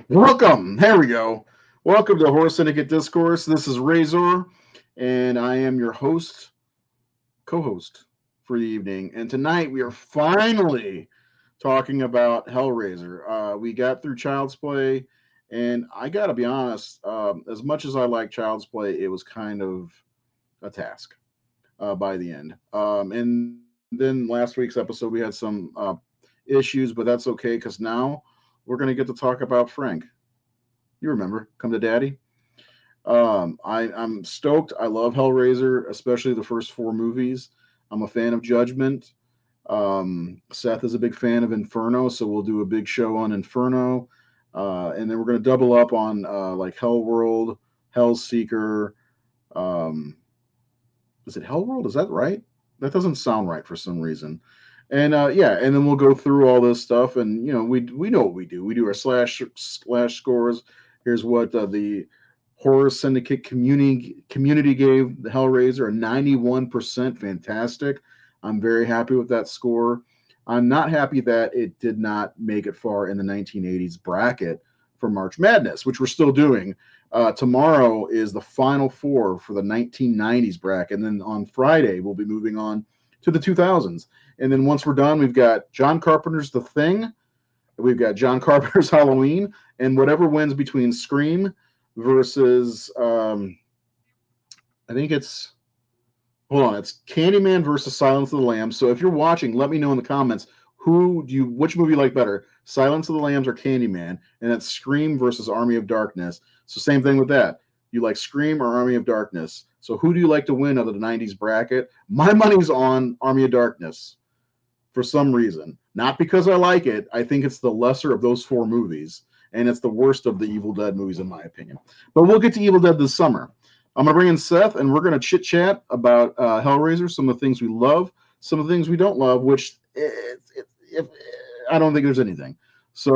Welcome. There we go. Welcome to Horror Syndicate Discourse. This is Razor, and I am your host, co-host for the evening. And tonight we are finally talking about Hellraiser. We got through Child's Play, and I got to be honest. As much as I like Child's Play, it was kind of a task by the end. And then last week's episode, we had some issues, but that's okay because now we're going to get to talk about Frank. You remember, Come to Daddy. I'm stoked. I love Hellraiser, especially the first four movies. I'm a fan of Judgment. Seth is a big fan of Inferno, so we'll do a big show on Inferno, and then we're going to double up on like Hellworld, Hellseeker. Um, is it Hellworld? Is that right? That doesn't sound right for some reason. And yeah, and then we'll go through all this stuff, and we know what we do. We do our slash scores. Here's what the Horror Syndicate community gave the Hellraiser a 91%. Fantastic. I'm very happy with that score. I'm not happy that it did not make it far in the 1980s bracket for March Madness, which we're still doing. Tomorrow is the final four for the 1990s bracket, and then on Friday we'll be moving on to the 2000s. And then once we're done, we've got John Carpenter's The Thing, we've got John Carpenter's Halloween, and whatever wins between Scream versus I think it's it's Candyman versus Silence of the Lambs. So if you're watching, let me know in the comments which movie you like better, Silence of the Lambs or Candyman, and that's Scream versus Army of Darkness. So same thing with that. You like Scream or Army of Darkness? So who do you like to win out of the 90s bracket? My money's on Army of Darkness for some reason. Not because I like it. I think it's the lesser of those four movies, and it's the worst of the Evil Dead movies, in my opinion. But we'll get to Evil Dead this summer. I'm going to bring in Seth, and we're going to chit-chat about Hellraiser, some of the things we love, some of the things we don't love, which I don't think there's anything. So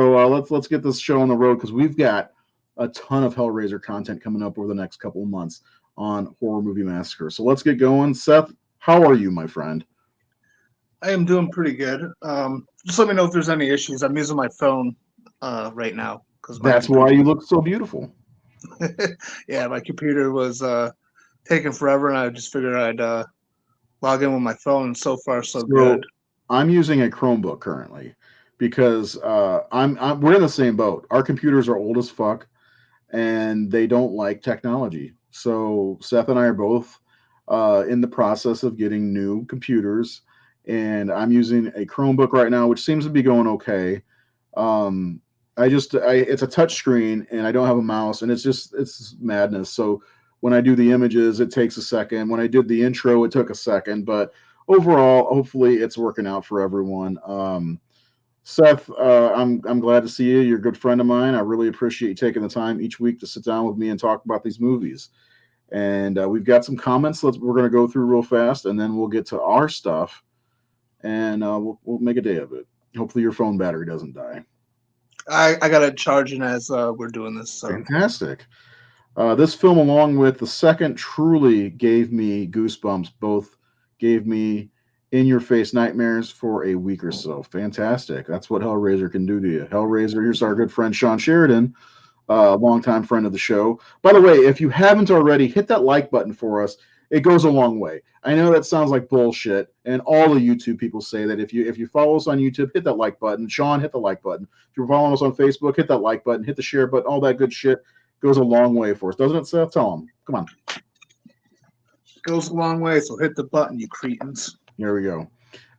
let's get this show on the road, because we've got a ton of Hellraiser content coming up over the next couple of months on Horror Movie Massacre. So let's get going. Seth, how are you, my friend? I am doing pretty good. Just let me know if there's any issues. I'm using my phone right now because my That's why computer you was look so beautiful. yeah, my computer was taking forever, and I just figured I'd log in with my phone. So far, so So good. I'm using a Chromebook currently because we're in the same boat. Our computers are old as fuck, and they don't like technology. So Seth and I are both in the process of getting new computers, and I'm using a Chromebook right now, which seems to be going okay. Um, it's a touch screen, and I don't have a mouse, and it's madness. So when I do the images, it takes a second. When I did the intro, it took a second, but overall, hopefully, it's working out for everyone. Seth, I'm glad to see you. You're a good friend of mine. I really appreciate you taking the time each week to sit down with me and talk about these movies. And we've got some comments. We're going to go through real fast, and then we'll get to our stuff, and we'll make a day of it. Hopefully, your phone battery doesn't die. I got it charging as we're doing this. So Fantastic. This film, along with the second, truly gave me goosebumps. Both gave me in your face nightmares for a week or so. Fantastic. That's what Hellraiser can do to you. Hellraiser, here's our good friend Sean Sheridan, longtime friend of the show. By the way, if you haven't already, hit that like button for us. It goes a long way. I know that sounds like bullshit, and all the YouTube people say that if you follow us on YouTube, hit that like button. Sean, hit the like button. If you're following us on Facebook, hit that like button, hit the share button, all that good shit goes a long way for us, doesn't it, Seth? Tell them. Come on. it goes a long way. So hit the button, you cretins. Here we go.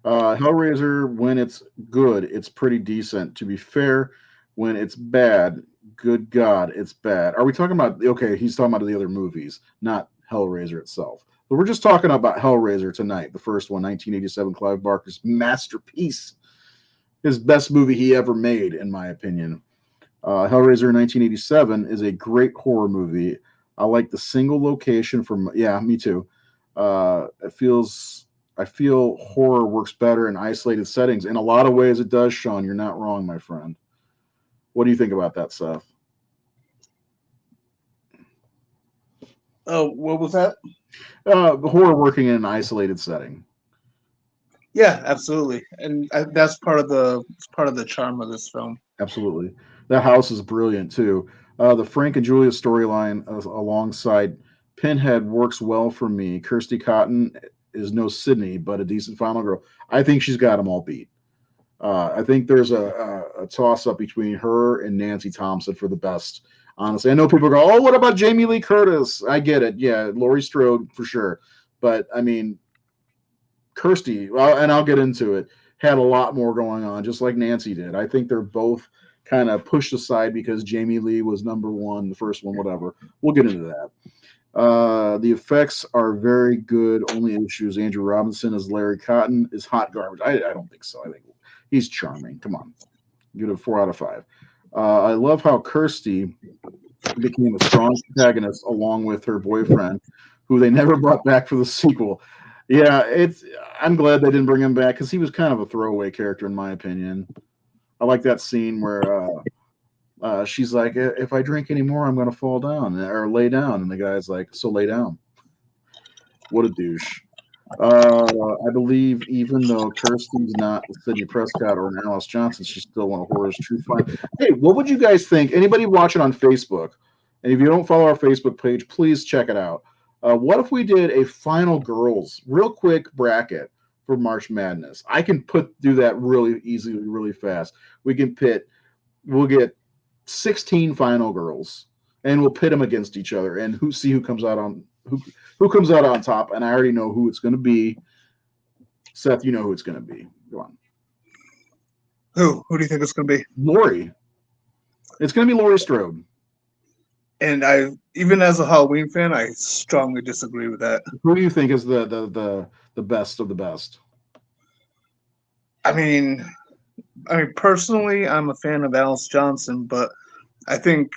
Hellraiser, when it's good, it's pretty decent. To be fair, when it's bad, good God, it's bad. Are we talking about, okay, he's talking about the other movies, not Hellraiser itself. But we're just talking about Hellraiser tonight, the first one, 1987, Clive Barker's masterpiece. His best movie he ever made, in my opinion. Hellraiser 1987 is a great horror movie. I like the single location from, yeah, me too. It feels I feel horror works better in isolated settings. In a lot of ways, it does, Sean. You're not wrong, my friend. What do you think about that, Seth? Oh, what was that? Horror working in an isolated setting. Yeah, absolutely, and that's part of the charm of this film. Absolutely. That house is brilliant too. The Frank and Julia storyline alongside Pinhead works well for me. Kirsty Cotton is no Sydney, but a decent final girl. I think she's got them all beat. I think there's a toss up between her and Nancy Thompson for the best. Honestly, I know people go, "Oh, what about Jamie Lee Curtis?" I get it, yeah, Laurie Strode for sure, but I mean, Kirsty, well, and I'll get into it, had a lot more going on, just like Nancy did. I think they're both kind of pushed aside because Jamie Lee was number one, the first one, whatever. We'll get into that. The effects are very good. Only issues Andrew Robinson as Larry Cotton is hot garbage. I don't think so. I think he's charming. Come on, give it a 4 out of 5. I love how Kirsty became a strong protagonist along with her boyfriend, who they never brought back for the sequel. Yeah, it's. I'm glad they didn't bring him back because he was kind of a throwaway character in my opinion. I like that scene where she's like, "If I drink anymore, I'm going to fall down or lay down," and the guy's like, "So lay down." What a douche. I believe even though Kirsty's not Sidney Prescott or an Alice Johnson, she's still one of horror's true fine. Hey, what would you guys think? Anybody watching on Facebook? And if you don't follow our Facebook page, please check it out. What if we did a final girls, real quick bracket for March Madness? I can do that really easily, really fast. We can pit. We'll get 16 final girls, and we'll pit them against each other, and who comes out on who comes out on top. And I already know who it's going to be. Seth, you know who it's going to be. Go on. Who do you think it's going to be? Lori. It's going to be Laurie Strode. And even as a Halloween fan, I strongly disagree with that. Who do you think is the best of the best? I mean, personally, I'm a fan of Alice Johnson, but I think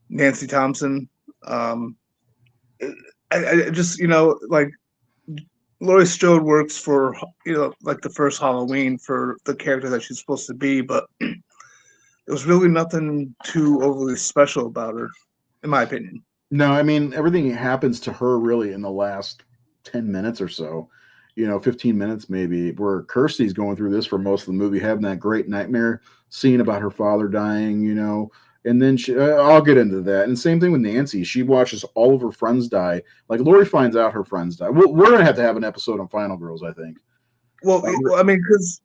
Nancy Thompson. I just like Laurie Strode works for like the first Halloween for the character that she's supposed to be, but there was really nothing too overly special about her, in my opinion. No, I mean everything happens to her really in the last 10 minutes or so. 15 minutes maybe, where Kirsty's going through this for most of the movie, having that great nightmare scene about her father dying, and then I'll get into that. And same thing with Nancy. She watches all of her friends die. Like Lori finds out her friends die. We're going to have an episode on Final Girls, I think. Well, because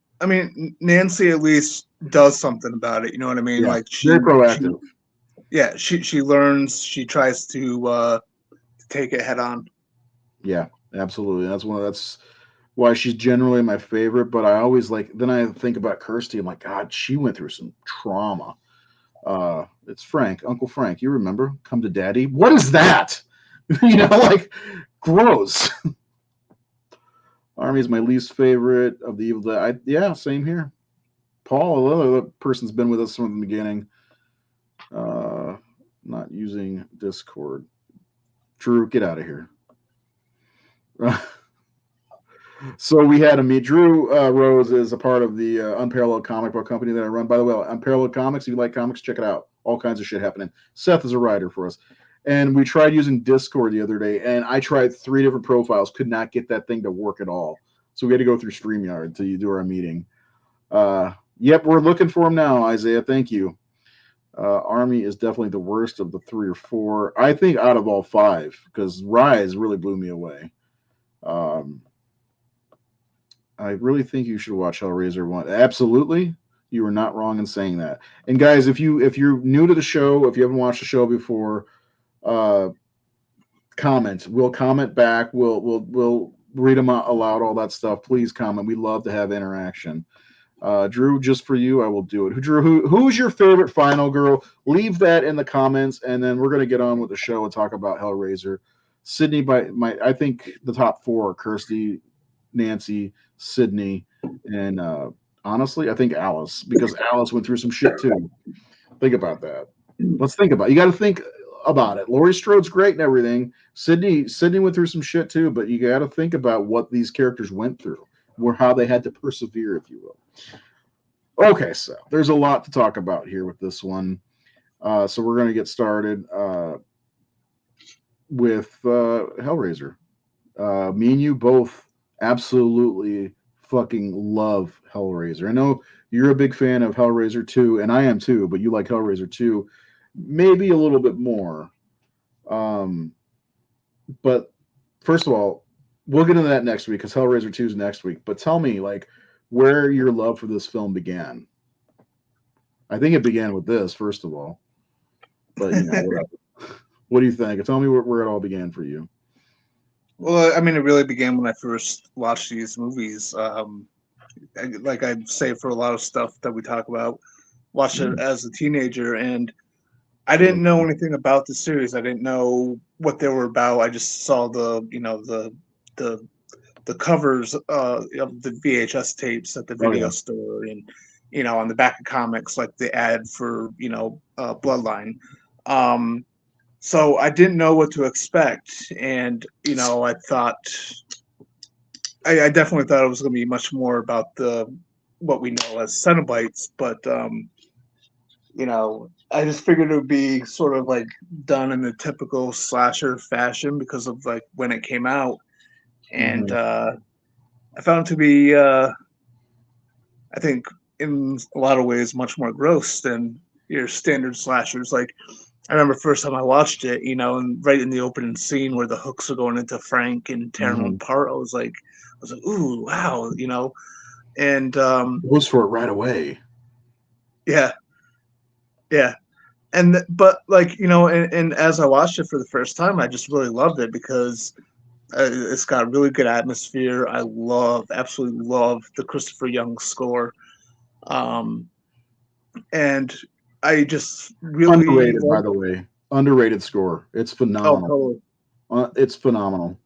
Nancy at least does something about it. You know what I mean? Yeah, like very proactive. She learns. She tries to take it head on. Yeah, absolutely. That's why she's generally my favorite. But I always then I think about Kirsty. I'm like, God, she went through some trauma. It's Frank, Uncle Frank. You remember? Come to Daddy. What is that? Gross. Army is my least favorite of the Evil Dead. Yeah, same here. Paul, another person's been with us from the beginning. Not using Discord. Drew, get out of here. So we had a meet. Drew Rose is a part of the Unparalleled comic book company that I run. By the way, Unparalleled Comics, if you like comics, check it out. All kinds of shit happening. Seth is a writer for us. And we tried using Discord the other day, and I tried 3 different profiles, could not get that thing to work at all. So we had to go through StreamYard to do our meeting. Yep, we're looking for him now, Isaiah. Thank you. Army is definitely the worst of the 3 or 4. I think out of all 5, because Rise really blew me away. I really think you should watch Hellraiser 1. Absolutely. You were not wrong in saying that. And guys, if you're new to the show, if you haven't watched the show before, comment. We'll comment back. We'll read them out aloud, all that stuff. Please comment. We love to have interaction. Drew, just for you, I will do it. Drew, who's your favorite final girl? Leave that in the comments, and then we're gonna get on with the show and talk about Hellraiser. Sydney, I think the top 4 are Kirsty, Nancy, Sydney, and honestly, I think Alice, because Alice went through some shit too. Think about that. Let's think about it. You got to think about it. Laurie Strode's great and everything. Sydney went through some shit too, but you got to think about what these characters went through, or how they had to persevere, if you will. Okay, so there's a lot to talk about here with this one. So we're going to get started with Hellraiser. Me and you both absolutely fucking love Hellraiser. I know you're a big fan of Hellraiser 2, and I am too, but you like Hellraiser 2 maybe a little bit more. Um, but first of all, we'll get into that next week because Hellraiser 2 is next week. But tell me, like, where your love for this film began. I think it began with this, first of all. But, whatever. What do you think? Tell me where it all began for you. Well, I mean, it really began when I first watched these movies. Like I say for a lot of stuff that we talk about, watched it as a teenager, and I didn't know anything about the series. I didn't know what they were about. I just saw the the covers of the VHS tapes at the video store, and on the back of comics, like the ad for Bloodline. So I didn't know what to expect, and I thought I definitely thought it was going to be much more about what we know as Cenobites, but I just figured it would be sort of like done in the typical slasher fashion because of like when it came out, and I found it to be, I think, in a lot of ways, much more gross than your standard slashers. Like I remember first time I watched it, and right in the opening scene where the hooks are going into Frank and tearing him apart, I was like, ooh, wow, and goes for it right away. Yeah, yeah, but like and as I watched it for the first time, I just really loved it because it's got really good atmosphere. I absolutely love the Christopher Young score, and I just really underrated, by the way. Underrated score. It's phenomenal. Totally. It's phenomenal.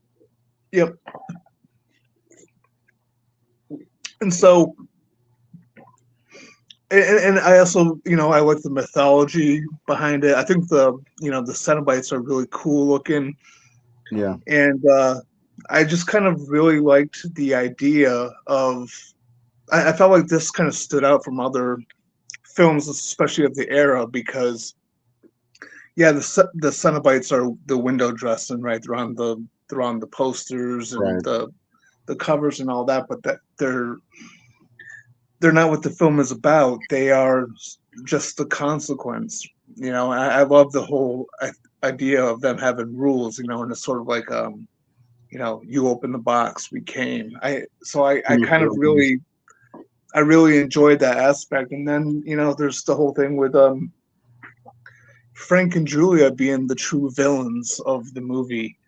Yep. And so, and I also, I like the mythology behind it. I think the Cenobites are really cool looking. Yeah. And I just kind of really liked the idea of. I felt like this kind of stood out from other films, especially of the era, because the Cenobites are the window dressing, right? They're on the posters and the covers and all that, but that they're not what the film is about. They are just the consequence. I love the whole idea of them having rules. And it's sort of like you open the box, we came. I kind of really. I really enjoyed that aspect, and then there's the whole thing with Frank and Julia being the true villains of the movie.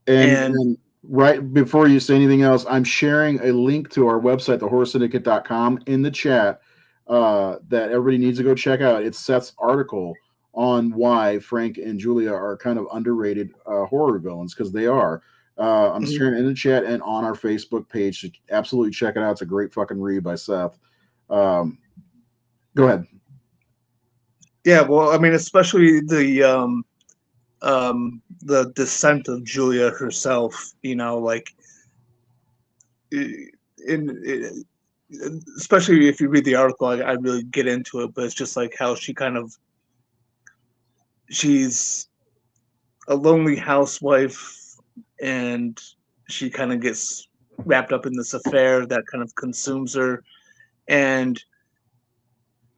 And right before you say anything else, I'm sharing a link to our website, thehorrorsyndicate.com, in the chat that everybody needs to go check out. It's Seth's article on why Frank and Julia are kind of underrated horror villains, because they are. I'm sharing it in the chat and on our Facebook page. So absolutely check it out. It's a great fucking read by Seth. Go ahead. Yeah, well, I mean, especially the descent of Julia herself. Like especially if you read the article, I really get into it. But it's just like how she's a lonely housewife, and she kind of gets wrapped up in this affair that kind of consumes her. And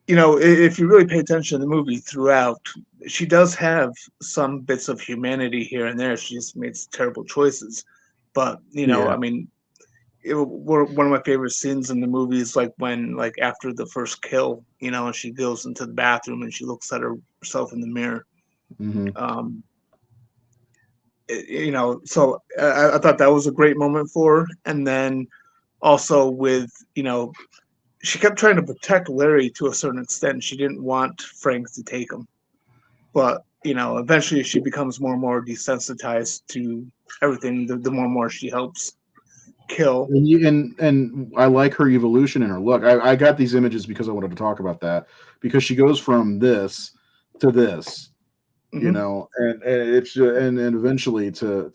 if you really pay attention to the movie throughout, she does have some bits of humanity here and there. She just makes terrible choices, but I mean, one of my favorite scenes in the movie is like when, like, after the first kill, and she goes into the bathroom and she looks at herself in the mirror. So I thought that was a great moment for her. And then also with, she kept trying to protect Larry to a certain extent. She didn't want Frank to take him. But, eventually she becomes more and more desensitized to everything, the more and more she helps kill. And I like her evolution in her look. I got these images because I wanted to talk about that, because she goes from this to this. And it's and eventually to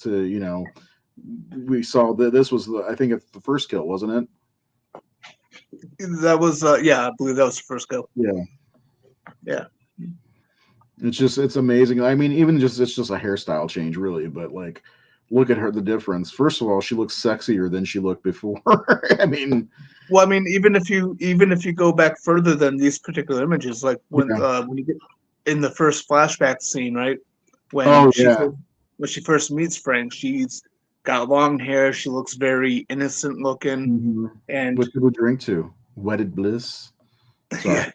we saw that this was I think it's the first kill, wasn't it? That was I believe that was the first kill. Yeah. It's amazing. I mean, even it's just a hairstyle change, really, but like, look at her, the difference. First of all, she looks sexier than she looked before. I mean, Well, I mean, even if you go back further than these particular images, like Yeah. when you get in the first flashback scene, right? When Oh she yeah. first, when she first meets Frank, she's got long hair. She looks very innocent looking, Hmm. and What people drink to? Wedded bliss. Sorry. yeah.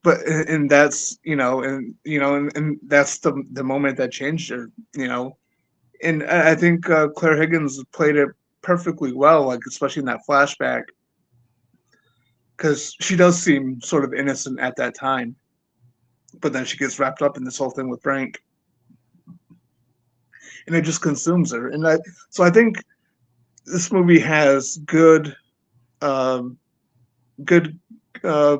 But and that's and that's the moment that changed her. And I think Claire Higgins played it perfectly well, like especially in that flashback, because she does seem sort of innocent at that time, but then she gets wrapped up in this whole thing with Frank, and it just consumes her. So I think this movie has um, good uh,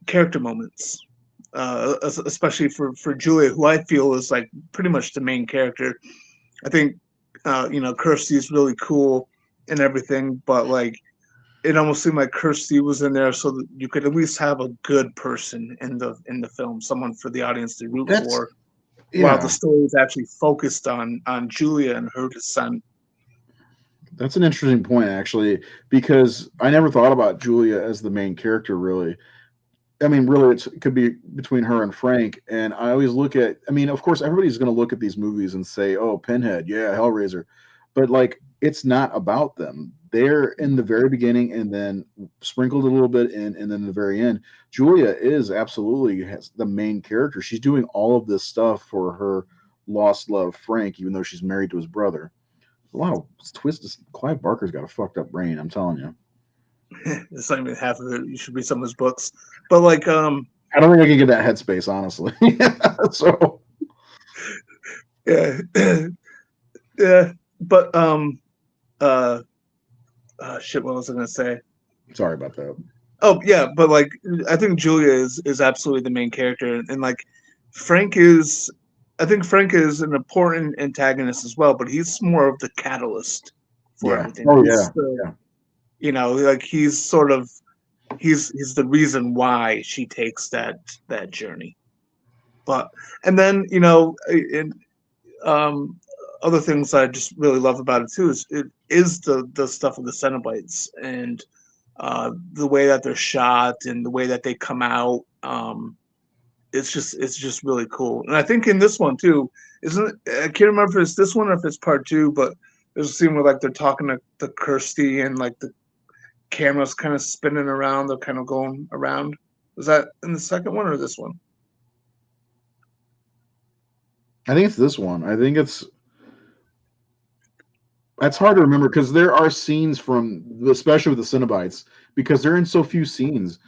character moments, especially for Julia, who I feel is like pretty much the main character. I think Kirsty is really cool and everything, but like it almost seemed like Kirsty was in there so that you could at least have a good person in the film, someone for the audience to root That's for, while the yeah. story is actually focused on Julia and her descent. That's an interesting point actually, because I never thought about Julia as the main character really. I mean, really, it could be between her and Frank. And I always look at, I mean, of course, everybody's going to look at these movies and say, oh, Pinhead, yeah, Hellraiser. But like, it's not about them. They're in the very beginning and then sprinkled a little bit in, and then the very end. Julia is absolutely has the main character. She's doing all of this stuff for her lost love, Frank, even though she's married to his brother. A lot of twists. Clive Barker's got a fucked up brain, I'm telling you. It's not even half of it. You should read some of his books, but like I don't think I can get that headspace, honestly. So, yeah, yeah, but uh shit, what was I gonna say? sorry about that. Oh yeah, but like I think Julia is absolutely the main character, and like Frank is, I think Frank is an important antagonist as well, but he's more of the catalyst for Yeah. everything. Oh He's yeah. the, Yeah. like he's sort of he's the reason why she takes that journey. But and then in um other things I just really love about it too is it is the stuff of the Cenobites and the way that they're shot and the way that they come out. It's just really cool. And I think in this one too, isn't it, I can't remember if it's this one or if it's part two, but there's a scene where like they're talking to Kirsty and like the camera's kind of spinning around, they're kind of going around. Was that in the second one or this one? I think it's this one. I think it's hard to remember because there are scenes from, especially with the Cenobites, because they're in so few scenes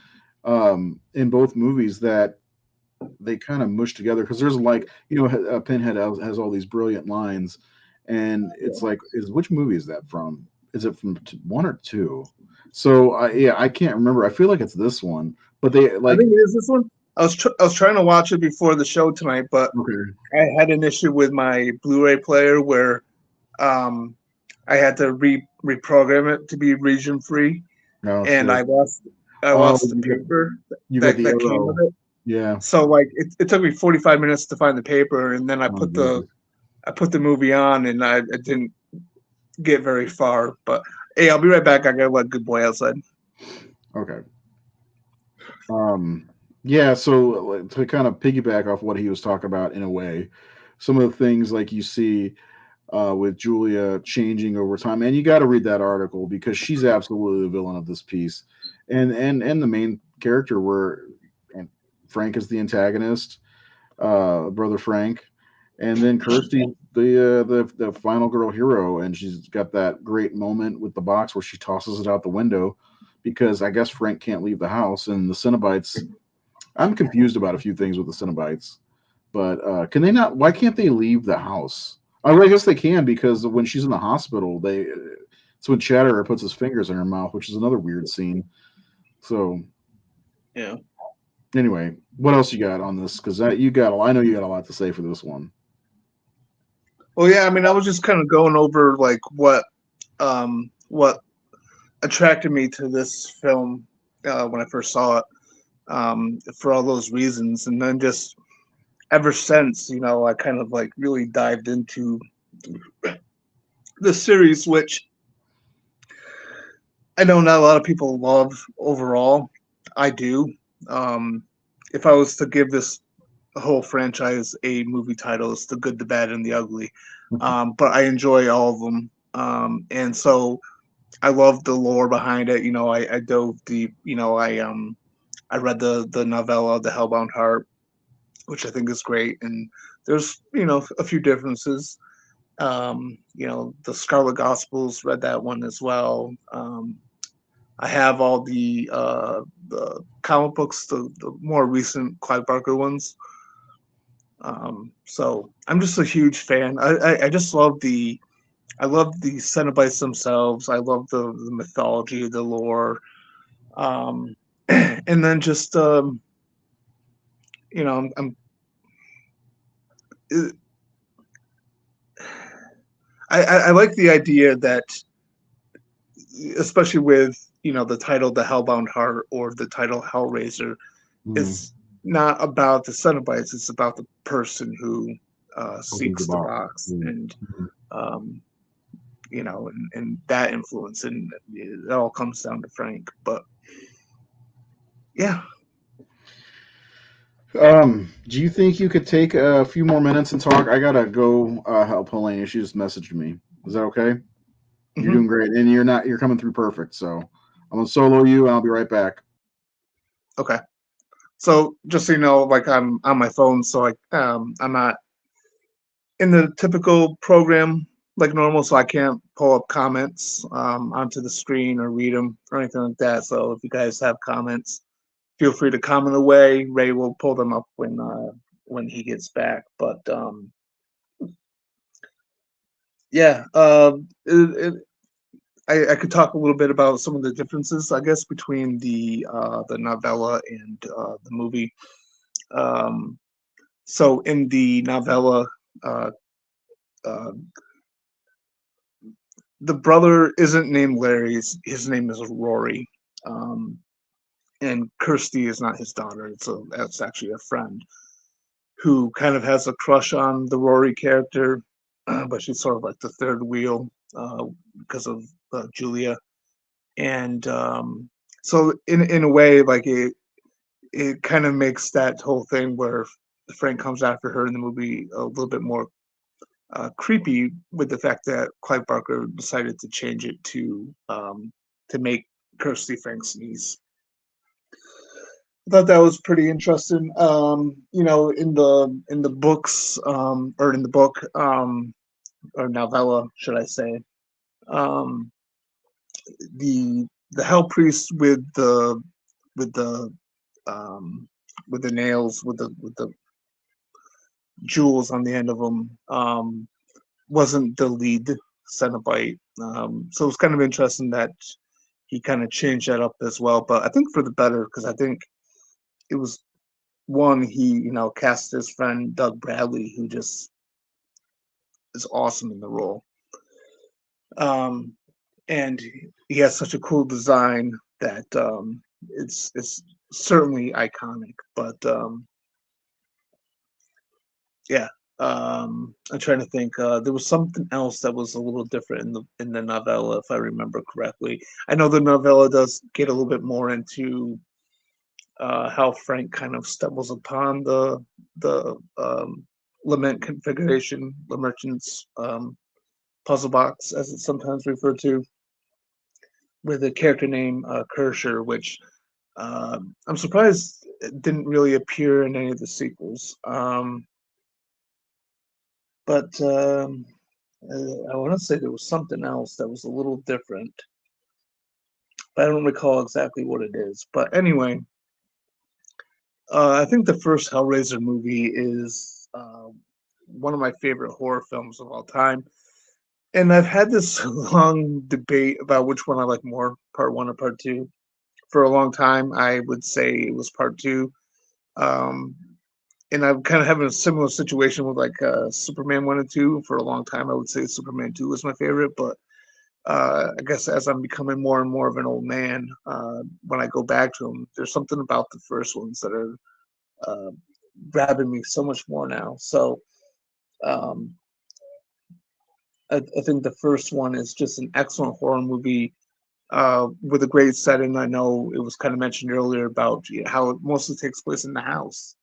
in both movies that they kind of mush together. Because there's like, Pinhead has all these brilliant lines, and it's like, is which movie is that from? Is it from one or two? So yeah, I can't remember. I feel like it's this one, but they I like think it is this one. I was trying to watch it before the show tonight, but okay. I had an issue with my Blu-ray player where um, I had to reprogram it to be region free, Oh and shit. I Oh, lost the paper you got the that came with arrow. it. Yeah. So like it took me 45 minutes to find the paper, and then Oh Jesus. I put the movie on, and I didn't get very far. But hey, I'll be right back. I gotta let Good Boy outside. Okay. Yeah, so to kind of piggyback off what he was talking about in a way, some of the things like you see with Julia changing over time, and you got to read that article because she's absolutely the villain of this piece, and the main character where and Frank is the antagonist, brother Frank, and then Kirsty the final girl hero, and she's got that great moment with the box where she tosses it out the window because I guess Frank can't leave the house, and the Cenobites. I'm confused about a few things with the Cenobites, but can they not? Why can't they leave the house? I guess they can because when she's in the hospital, it's when Chatterer puts his fingers in her mouth, which is another weird scene. So Yeah. anyway, what else you got on this? Because I know you got a lot to say for this one. Well, yeah. I mean, I was just kind of going over like what attracted me to this film when I first saw it, for all those reasons, and then just ever since, I kind of like really dived into the series, which I know not a lot of people love overall. I do. Um, if I was to give this whole franchise a movie title, it's The Good, the Bad, and the Ugly. But I enjoy all of them. And so I love the lore behind it. I dove deep. I read the novella, The Hellbound Heart, which I think is great. And there's a few differences. The Scarlet Gospels, read that one as well. I have all the comic books, the more recent Clive Barker ones. So I'm just a huge fan. I just love the Cenobites themselves. I love the mythology, the lore, um, and then just I'm I like the idea that, especially with the title The Hellbound Heart or the title Hellraiser, Mm. it's not about the Cenobites. It's about the person who Opens the seeks the box. box, Mm. and um, and that influence, and it all comes down to Frank. But yeah. Do you think you could take a few more minutes and talk? I gotta go help Helene. She just messaged me. Is that okay? You're Hmm. doing great, and you're coming through perfect. So I'm gonna solo you, and I'll be right back. Okay. So just so you know, like, I'm on my phone, so I'm not in the typical program like normal, so I can't pull up comments onto the screen or read them or anything like that. So if you guys have comments, feel free to comment away. Ray will pull them up when he gets back. But yeah, I could talk a little bit about some of the differences, I guess, between the novella and the movie. Um, so in the novella, uh, uh, the brother isn't named Larry. His name is Rory, um, and Kirsty is not his daughter. That's actually a friend who kind of has a crush on the Rory character, but she's sort of like the third wheel because of Julia. And so in a way, like, it kind of makes that whole thing where Frank comes after her in the movie a little bit more creepy, with the fact that Clive Barker decided to change it to make Kirsty Frank's niece. I thought that was pretty interesting. In the books, or in the book, or novella, should I say, um, the Hell Priest with the um, with the nails, with the jewels on the end of them, wasn't the lead Cenobite. So it's kind of interesting that he kind of changed that up as well. But I think for the better, because I think it was one, he cast his friend Doug Bradley, who just is awesome in the role. Um, and he has such a cool design that it's certainly iconic. But yeah, I'm trying to think. There was something else that was a little different in the novella, if I remember correctly. I know the novella does get a little bit more into how Frank kind of stumbles upon the lament configuration, the merchant's puzzle box, as it's sometimes referred to, with a character named Kirscher, which I'm surprised it didn't really appear in any of the sequels. But I want to say there was something else that was a little different, but I don't recall exactly what it is. But anyway, I think the first Hellraiser movie is one of my favorite horror films of all time. And I've had this long debate about which one I like more, part one or part two. For a long time, I would say it was part two. Um, and I'm kind of having a similar situation with, like, Superman 1 and 2. For a long time, I would say Superman 2 was my favorite. But I guess as I'm becoming more and more of an old man, when I go back to them, there's something about the first ones that are uh, grabbing me so much more now. So um, I think the first one is just an excellent horror movie. with a great setting. I know it was kind of mentioned earlier about how it mostly takes place in the house.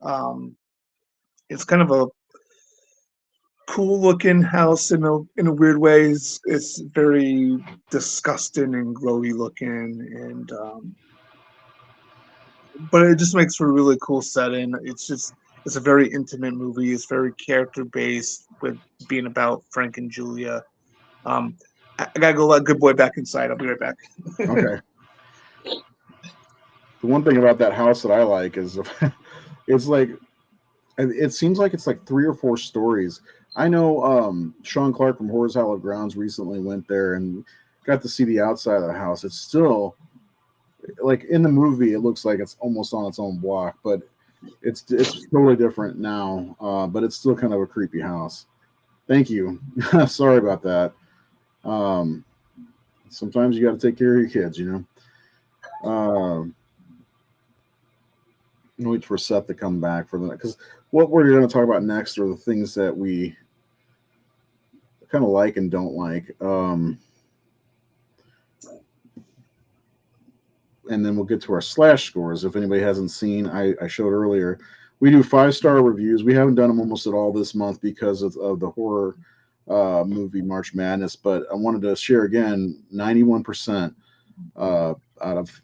Um, it's kind of a cool looking house in a weird way. It's very disgusting and grody looking, and but it just makes for a really cool setting. It's a very intimate movie. It's very character based with being about Frank and Julia. Um, I gotta go let Good Boy back inside. I'll be right back. Okay. The one thing about that house that I like is it's like it seems like it's like 3 or 4 stories. I know Sean Clark from Horror's Hallowed Grounds recently went there and got to see the outside of the house. It's still like in the movie, it looks like it's almost on its own block, but it's totally different now. But it's still kind of a creepy house. Thank you. Sorry about that. Um, Sometimes you got to take care of your kids, you know. Wait for Seth to come back for the because what we're going to talk about next are the things that we kind of like and don't like. And then we'll get to our slash scores. If anybody hasn't seen, I showed earlier, we do 5-star reviews. We haven't done them almost at all this month because of the horror movie March Madness, but I wanted to share again 91% out of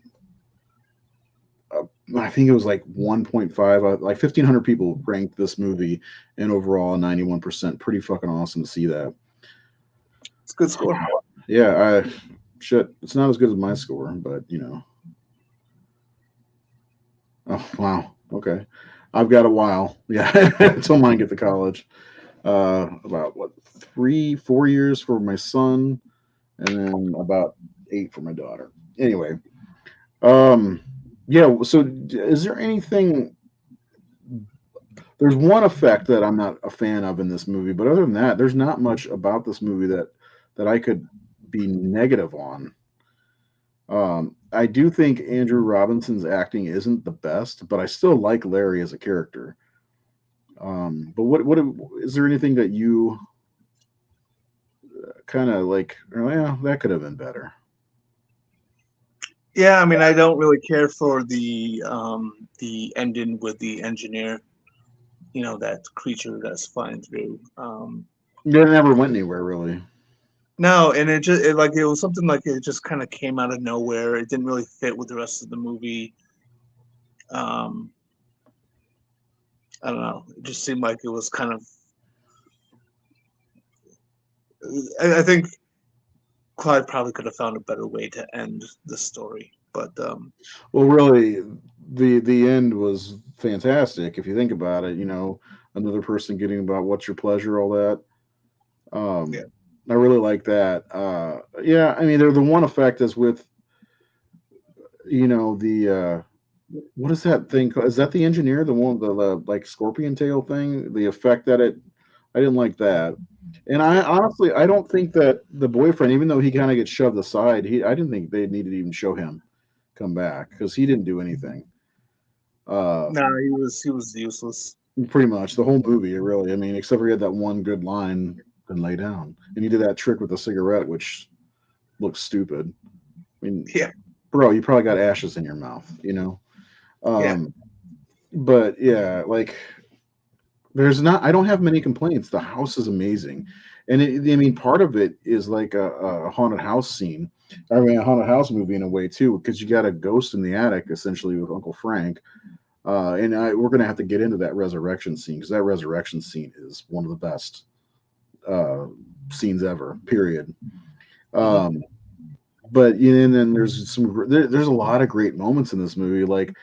I think it was like 1.5, like 1,500 people ranked this movie, and overall 91%. Pretty fucking awesome to see that. It's a good score. Yeah, shit. It's not as good as my score, but you know. Oh wow. Okay, I've got a while. Yeah, until mine get to college. About what 3, 4 years for my son, and then about 8 for my daughter. Anyway, um, yeah. So, is there anything? There's one effect that I'm not a fan of in this movie, but other than that, there's not much about this movie that I could be negative on. I do think Andrew Robinson's acting isn't the best, but I still like Larry as a character. But what is there anything that you kind of like? Oh, yeah, that could have been better. Yeah, I mean, I don't really care for the ending with the engineer. That creature that's flying through. It never went anywhere really. No, and it was something like it just kind of came out of nowhere. It didn't really fit with the rest of the movie. Um, I don't know. It just seemed like it was kind of. I think Clive probably could have found a better way to end the story, but Well, really, the end was fantastic if you think about it. You know, another person getting about what's your pleasure, all that. yeah, Um, I really like that. Yeah, I mean, the one effect is with the what is that thing called? Is that the engineer, the one, the like scorpion tail thing? The effect that I didn't like that. And I honestly, I don't think that the boyfriend, even though he kind of gets shoved aside, I didn't think they needed to even show him come back because he didn't do anything. Uh, no, he was useless. Pretty much the whole movie, really. I mean, except for he had that one good line, "Then lay down," and he did that trick with the cigarette, which looks stupid. I mean, Yeah, bro, you probably got ashes in your mouth, you know. yeah, Um, but yeah, like there's not. I don't have many complaints. The house is amazing, and I mean, part of it is like a haunted house scene. I mean, a haunted house movie in a way too, because you got a ghost in the attic essentially with Uncle Frank. We're going to have to get into that resurrection scene because that resurrection scene is one of the best uh, scenes ever. Period. mhm, Um, but and then there's a lot of great moments in this movie, like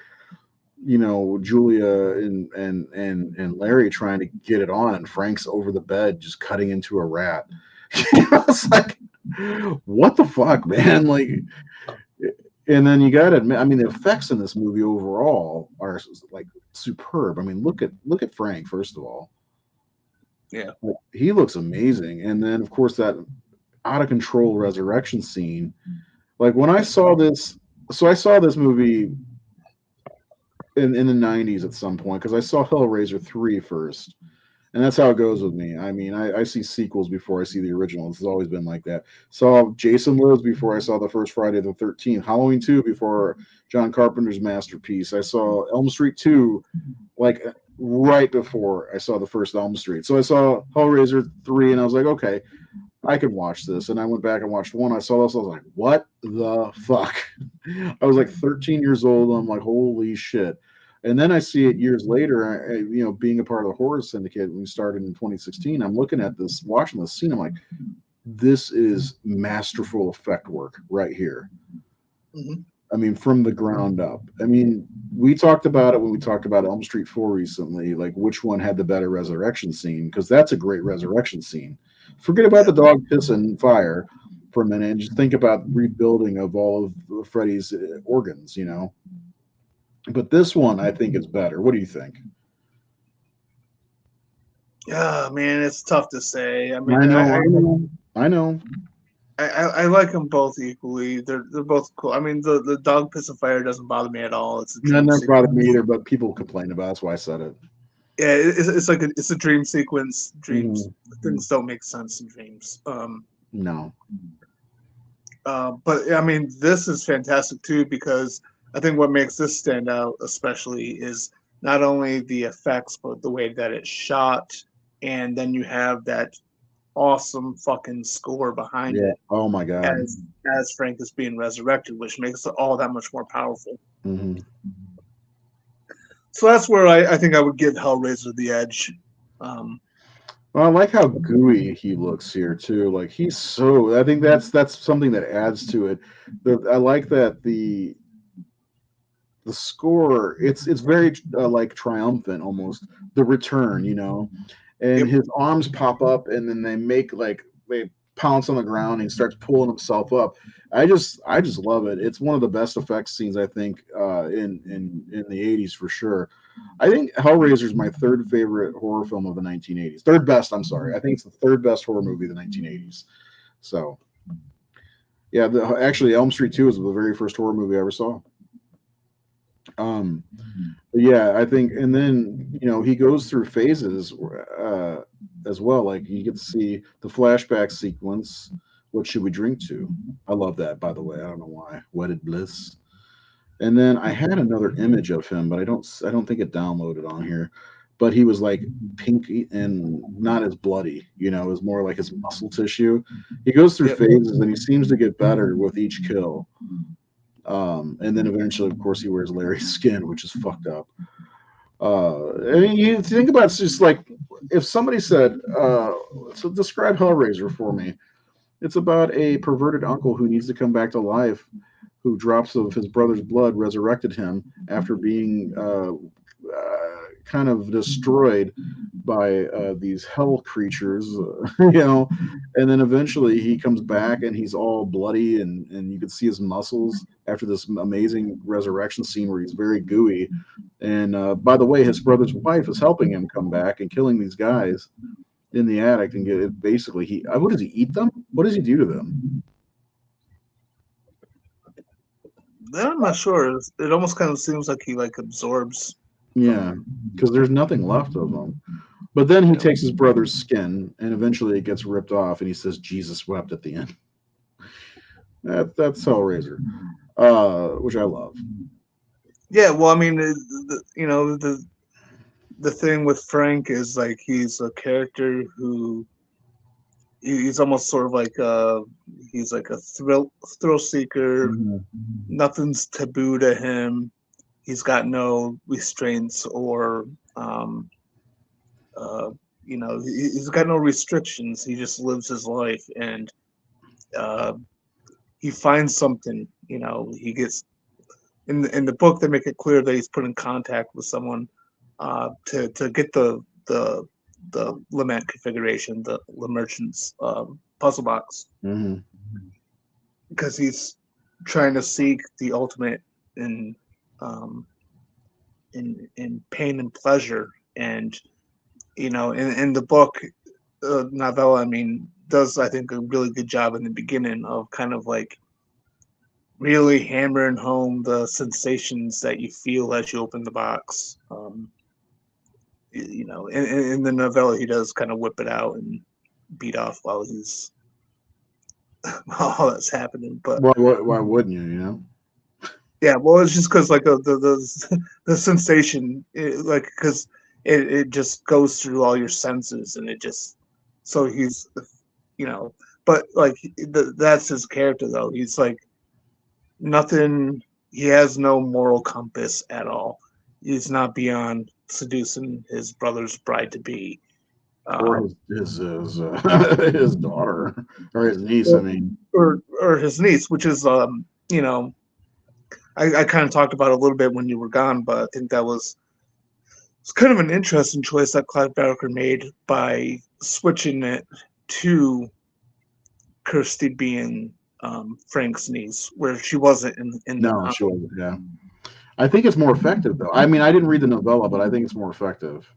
Julia and Larry trying to get it on, and Frank's over the bed just cutting into a rat. It's like, what the fuck, man? Like, and then you got to admit, I mean, the effects in this movie overall are like superb. I mean, look at Frank first of all. yeah. He looks amazing, and then of course that out of control resurrection scene. Like when I saw this, so I saw this movie in the '90s at some point because I saw Hellraiser 3 first, And that's how it goes with me. I mean, I see sequels before I see the original. It's always been like that. Saw Jason Lives before I saw the first Friday the 13th. Halloween 2 before John Carpenter's masterpiece. I saw Elm Street 2 like right before I saw the first Elm Street. So I saw Hellraiser 3 and I was like, okay, I could watch this. And I went back and watched one. I saw this. I was like, what the fuck? I was like 13 years old. I'm like, holy shit. And then I see it years later, being a part of the horror syndicate when we started in 2016. I'm looking at this, watching this scene. I'm like, this is masterful effect work right here. Mm-hmm. I mean, from the ground up. I mean, we talked about it when we talked about Elm Street 4 recently, like which one had the better resurrection scene, because that's a great resurrection scene. Forget about the dog pissing fire for a minute and just think about rebuilding of all of Freddy's organs, But this one, I think, is better. What do you think? Yeah, man, it's tough to say. I mean, I know, I know. I like them both equally. They're both cool. I mean, the dog piss and fire doesn't bother me at all. It's a None dream never bothered me sequence. either, but people complain about it. That's why I said it. Yeah, it's like it's a dream sequence. Dreams Mhm. things don't make sense in dreams. No. But I mean, this is fantastic too because I think what makes this stand out especially is not only the effects but the way that it's shot, and then you have that awesome fucking score behind Yeah. it Oh my God. as Frank is being resurrected, which makes it all that much more powerful. Hmm. So that's where I think I would give Hellraiser the edge. Um, Well, I like how gooey he looks here too. Like he's so. I think that's something that adds to it. I like that the score. It's very like triumphant almost. The return, and yep. his arms pop up, and then they pounce on the ground, and he starts pulling himself up. I just love it. It's one of the best effects scenes I think in the '80s for sure. I think Hellraiser is my third favorite horror film of the 1980s. Third best, I'm sorry. I think it's the third best horror movie of the 1980s. So, yeah, actually, Elm Street 2 is the very first horror movie I ever saw. Um, but yeah, I think, and then, he goes through phases as well. Like, you get to see the flashback sequence. What should we drink to? I love that, by the way. I don't know why. Wedded Bliss. And then I had another image of him, but I don't think it downloaded on here. But he was like pinky and not as bloody, it was more like his muscle tissue. He goes through Yep. phases and he seems to get better with each kill. And then eventually, of course, he wears Larry's skin, which is fucked up. I mean, you think about it's just like if somebody said, so describe Hellraiser for me. It's about a perverted uncle who needs to come back to life, who drops of his brother's blood resurrected him after being kind of destroyed by these hell creatures, and then eventually he comes back and he's all bloody and you can see his muscles after this amazing resurrection scene where he's very gooey. And by the way, his brother's wife is helping him come back and killing these guys in the attic and get it. Basically, what does he eat them? What does he do to them? I'm not sure. It almost kind of seems like he like absorbs Yeah, them. because there's nothing left of them. But then he You know. takes his brother's skin, and eventually it gets ripped off, and he says Jesus wept at the end. That's Hellraiser, which I love. Yeah, well, I mean, the thing with Frank is like he's a character who he's almost sort of like he's like a thrill seeker. Mhm. Nothing's taboo to him. He's got no restraints or um, uh, he's got no restrictions. He just lives his life and uh, he finds something. He gets in the book. They make it clear that he's put in contact with someone to get the lament configuration, the merchant's puzzle box, Mhm. because he's trying to seek the ultimate in um, in pain and pleasure. And in the book novella, I mean, does I think a really good job in the beginning of kind of like really hammering home the sensations that you feel as you open the box. in the novella he does kind of whip it out and beat off while he's all that's happening. But Why wouldn't you? You know. yeah, well, it's just because like the sensation, like because it just goes through all your senses, and it just so he's you know, but like that's his character though. He's like nothing. He has no moral compass at all. He's not beyond seducing his brother's bride to be. Or his daughter or his niece. I mean, or his niece, which is you know, I kind of talked about it a little bit when you were gone, but I think that was it's kind of an interesting choice that Clive Barker made by switching it to Kirsty being Frank's niece, where she wasn't in the no, sure, yeah. I think it's more effective though. I mean, I didn't read the novella, but I think it's more effective.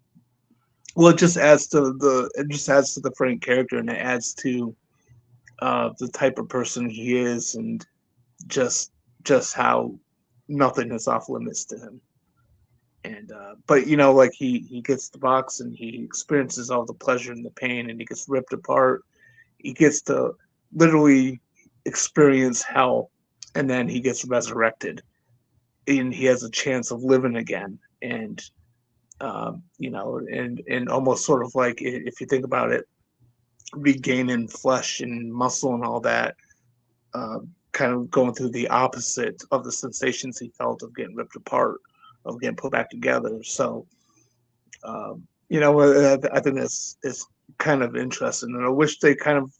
well, it just adds to the Frank character, and it adds to the type of person he is, and just how nothing is off limits to him. And but like he gets the box and he experiences all the pleasure and the pain, and he gets ripped apart. He gets to literally experience hell, and then he gets resurrected, and he has a chance of living again. And and almost sort of like, if you think about it, regaining flesh and muscle and all that, kind of going through the opposite of the sensations he felt of getting ripped apart, of getting put back together. So, I think it's kind of interesting, and I wish they kind of.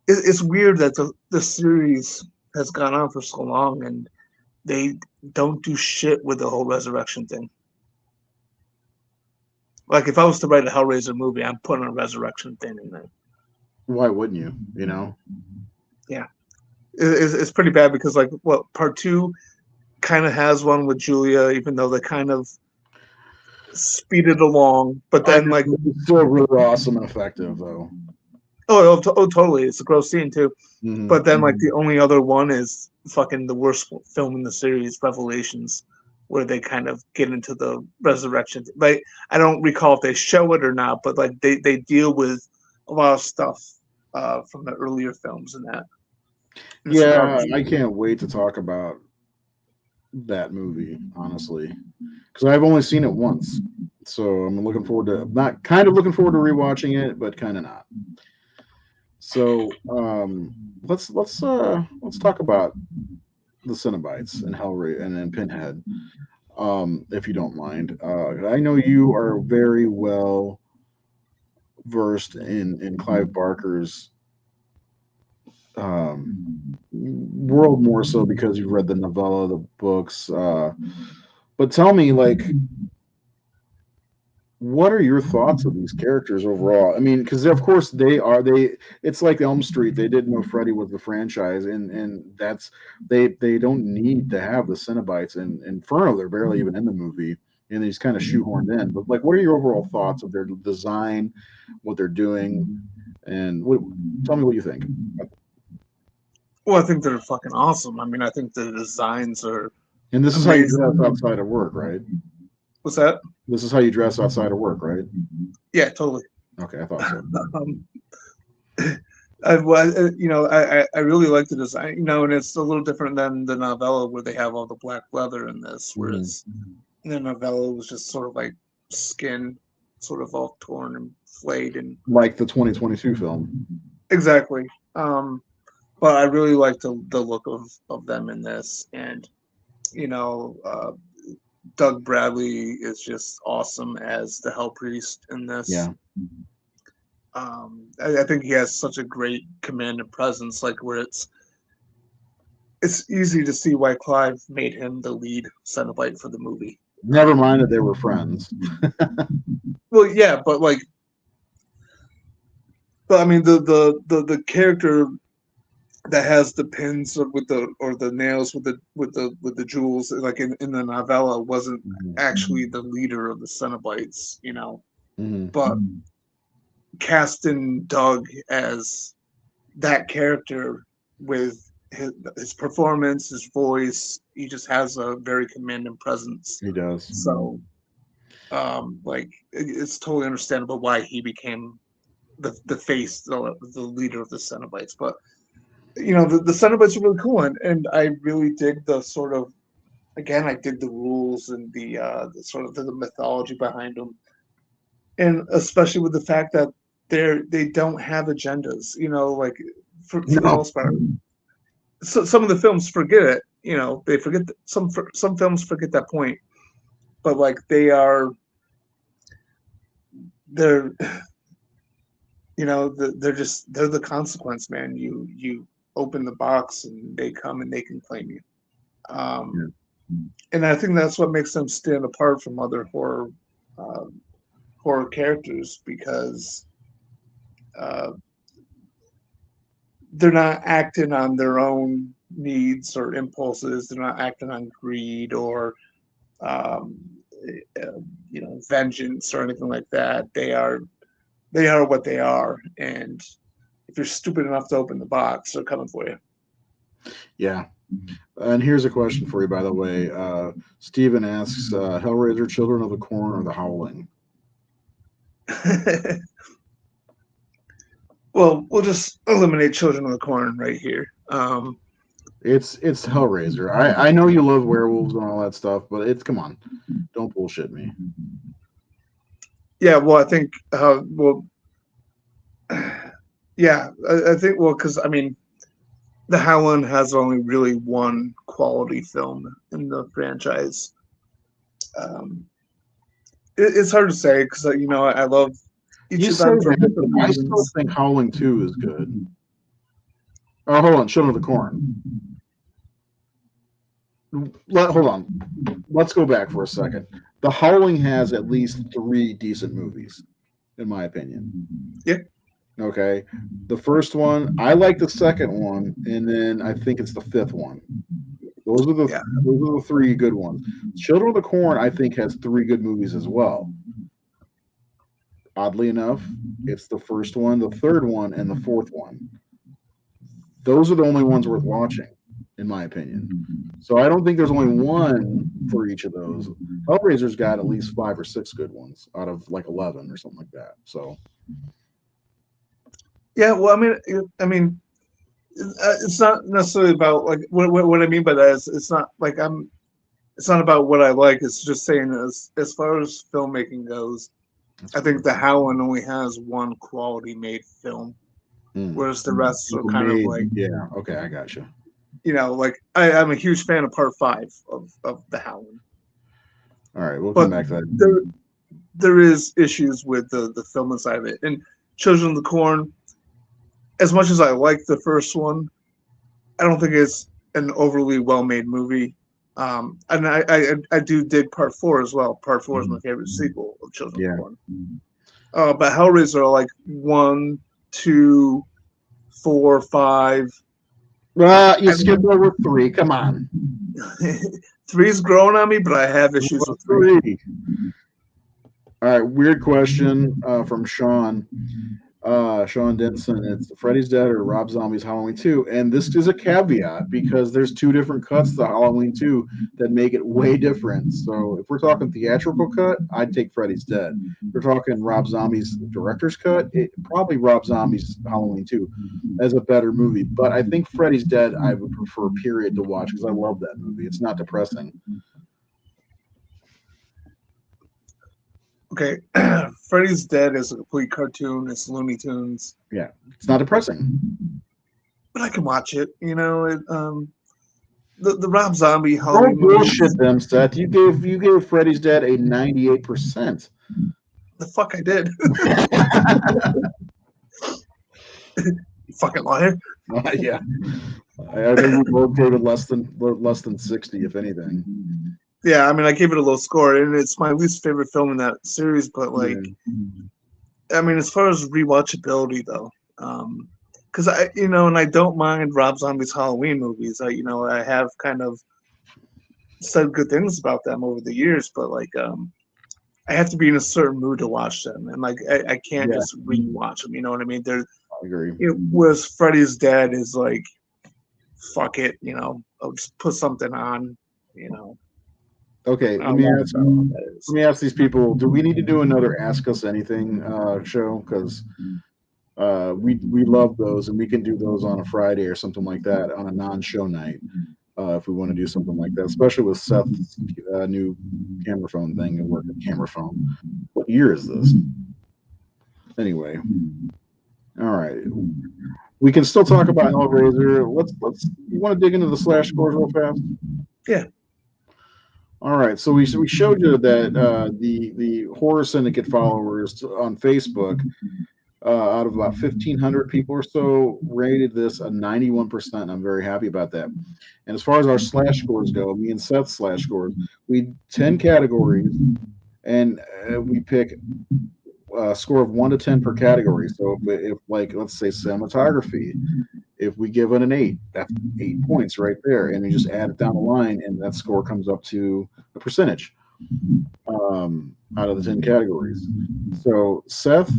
It's weird that the series has gone on for so long, and they don't do shit with the whole resurrection thing. Like, if I was to write a Hellraiser movie, I'm putting a resurrection thing in there. Why wouldn't you? You know. Yeah, it's pretty bad because like what part 2 kind of has one with Julia, even though they kind of speed it along. But then like it's still really awesome and effective though. Totally, it's a gross scene too. Mm-hmm. But then like the only other one is fucking the worst film in the series, Revelations, where they kind of get into the resurrection. Like, I don't recall if they show it or not, but like they deal with a lot of stuff from the earlier films and that. Yeah, I can't wait to talk about that movie, honestly, because I've only seen it once. So I'm looking forward to not kind of looking forward to rewatching it, but kind of not. So let's talk about the Cenobites and Hellraiser and Pinhead, if you don't mind. I know you are very well versed in Clive Barker's world, more so because you've read the novella, the books. But tell me, like, what are your thoughts of these characters overall? I mean, because of course they. It's like Elm Street. They didn't know Freddy was the franchise, and that's they don't need to have the Cenobites and Inferno. They're barely even in the movie, and he's kind of shoehorned in. But like, what are your overall thoughts of their design, what they're doing, and tell me what you think. Well, I think they're fucking awesome. I mean, I think the designs are. And this is amazing. How you dress outside of work, right? What's that? This is how you dress outside of work, right? Yeah, totally. Okay, I thought so. I really like the design, and it's a little different than the novella where they have all the black leather in this, whereas the novella was just sort of like skin, sort of all torn and flayed, and like the 2022 film. Exactly. But I really like the look of them in this, and Doug Bradley is just awesome as the Hell Priest in this. Yeah. I think he has such a great command and presence, like where it's easy to see why Clive made him the lead Cenobite for the movie. Never mind that they were friends. Well, yeah, but I mean the character that has the pins with the nails with the jewels, like in the novella, wasn't actually the leader of the Cenobites, but casting Doug as that character with his performance, his voice, he just has a very commanding presence. He does. So Like it's totally understandable why he became the face, the leader of the Cenobites. But the Cenobites are really cool, and I really dig the sort of, again, I dig the rules and the sort of the mythology behind them, and especially with the fact that they don't have agendas. Like for the No. most part, so some of the films forget it. They forget some films forget that point, but like they're they're the consequence, man. You open the box and they come and they can claim you. Yeah. And I think that's what makes them stand apart from other uh, horror characters, because uh, they're not acting on their own needs or impulses. They're not acting on greed or um, vengeance or anything like that. They are what they are, and if you're stupid enough to open the box, they're coming for you. Yeah. And here's a question for you, by the way. Steven asks, Hellraiser, Children of the Corn, or The Howling? Well, we'll just eliminate Children of the Corn right here. It's Hellraiser. I know you love werewolves and all that stuff, but come on, don't bullshit me. Yeah, well, I think, yeah, I think, well, because I mean, The Howling has only really one quality film in the franchise. Um, it's hard to say because I love each You of say them for that, but different I still reasons. think Howling 2 is good. Oh, hold on, Children of the Corn. Hold on. Let's go back for a second. The Howling has at least 3 decent movies, in my opinion. Yeah. Okay. The first one, I like the second one, and then I think it's the fifth one. Those are the Yeah. those are the 3 good ones. Children of the Corn, I think, has 3 good movies as well. Oddly enough, it's the first one, the third one, and the fourth one. Those are the only ones worth watching, in my opinion. So I don't think there's only one for each of those. Hellraiser's got at least 5 or 6 good ones out of like 11 or something like that. So Yeah. Well, it's not necessarily about like what I mean by that is it's not like it's not about what I like. It's just saying as far as filmmaking goes, I think The Howling only has one quality made film, whereas the rest are kind of like, yeah, okay, I got you. like I'm a huge fan of Part 5 of The Howling, All right, we'll come but back to that. there is issues with the film inside of it. And Children of the Corn, as much as I like the first one, I don't think it's an overly well made movie. And I do dig Part 4 as well. Part 4 is my favorite sequel of Children of Yeah. the Corn. But Hellraiser are like 1, 2, 4, 5. You skipped over 3. Come on. 3's growing on me, but I have issues with 3. 3. All right, weird question from Sean. Sean Denson. It's Freddy's Dead or Rob Zombie's Halloween 2. And this is a caveat because there's 2 different cuts to Halloween 2 that make it way different. So if we're talking theatrical cut, I'd take Freddy's Dead. If we're talking Rob Zombie's director's cut, probably Rob Zombie's Halloween 2 as a better movie. But I think Freddy's Dead I would prefer period to watch because I love that movie. It's not depressing. Okay, Freddy's Dead is a complete cartoon. It's Looney Tunes. Yeah, it's not depressing. But I can watch it. The Rob Zombie Don't Halloween movies. bullshit them, Seth. You gave Freddy's Dead a 98%. The fuck I did. You fucking liar. Yeah, I think we both gave it less than 60, if anything. Yeah, I gave it a low score, and it's my least favorite film in that series. But as far as rewatchability, though, because and I don't mind Rob Zombie's Halloween movies. I have kind of said good things about them over the years, but I have to be in a certain mood to watch them, and I can't just rewatch them. You know what I mean? I agree. Whereas Freddy's Dead is fuck it, I'll just put something on, Okay, I don't know what that let is. me ask these people: do we need to do another Ask Us Anything show? Because we love those, and we can do those on a Friday or something like that on a non-show night if we want to do something like that, especially with Seth's new camera phone thing and working camera phone. What year is this? Anyway, all right. We can still talk about Hellraiser. Let's. You want to dig into the slash scores real fast? Yeah. All right. So we showed you that the horror syndicate followers on Facebook, out of about 1,500 people or so, rated this a 91%. I'm very happy about that. And as far as our slash scores go, me and Seth's slash scores, we 10 categories, and we pick a score of 1 to 10 per category. So if like let's say cinematography, if we give it an 8, that's 8 points right there, and you just add it down the line, and that score comes up to a percentage out of the 10 categories. So Seth,